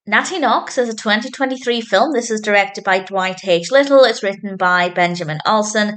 Natty is a 2023 film. This is directed by Dwight H. Little. It's written by Benjamin Olson.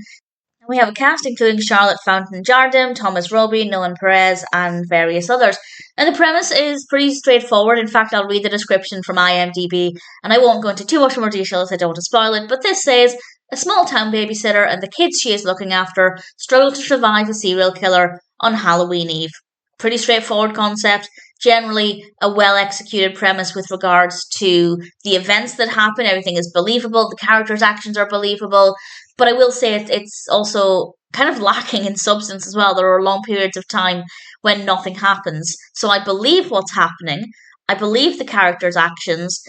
We have a cast including Charlotte Fountain-Jardim, Thomas Robie, Noen Perez, and various others. And the premise is pretty straightforward. In fact, I'll read the description from IMDb, and I won't go into too much more detail as I don't want to spoil it, but this says, a small-town babysitter and the kids she is looking after struggle to survive a serial killer on Halloween Eve. Pretty straightforward concept. Generally, a well-executed premise with regards to the events that happen. Everything is believable. The characters' actions are believable. But I will say it's also kind of lacking in substance as well. There are long periods of time when nothing happens. So I believe what's happening. I believe the characters' actions.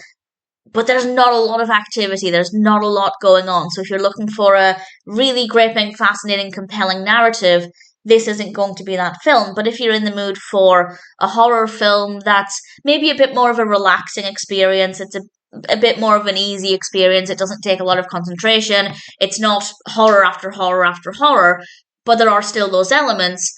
But there's not a lot of activity. There's not a lot going on. So if you're looking for a really gripping, fascinating, compelling narrative, this isn't going to be that film. But if you're in the mood for a horror film that's maybe a bit more of a relaxing experience, it's a bit more of an easy experience. It doesn't take a lot of concentration. It's not horror after horror after horror, but there are still those elements.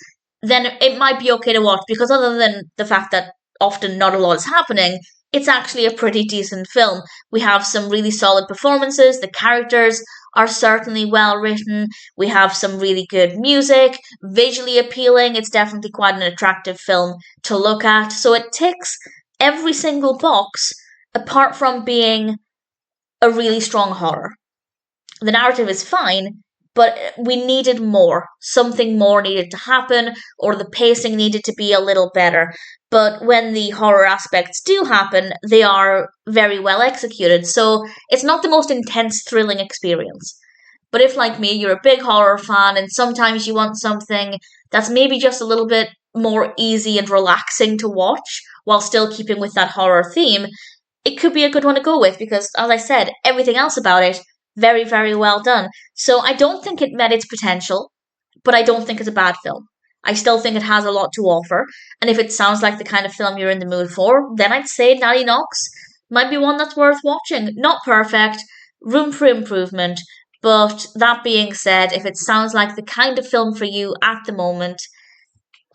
Then it might be okay to watch, because other than the fact that often not a lot is happening, it's actually a pretty decent film. We have some really solid performances. The characters are certainly well written. We have some really good music, visually appealing. It's definitely quite an attractive film to look at. So it ticks every single box apart from being a really strong horror. The narrative is fine, but we needed more. Something more needed to happen, or the pacing needed to be a little better. But when the horror aspects do happen, they are very well executed. So it's not the most intense, thrilling experience. But if, like me, you're a big horror fan and sometimes you want something that's maybe just a little bit more easy and relaxing to watch while still keeping with that horror theme, it could be a good one to go with, because, as I said, everything else about it, very, very well done. So I don't think it met its potential, but I don't think it's a bad film. I still think it has a lot to offer, and if it sounds like the kind of film you're in the mood for, then I'd say Natty might be one that's worth watching. Not perfect, room for improvement, but that being said, if it sounds like the kind of film for you at the moment,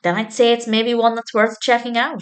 then I'd say it's maybe one that's worth checking out.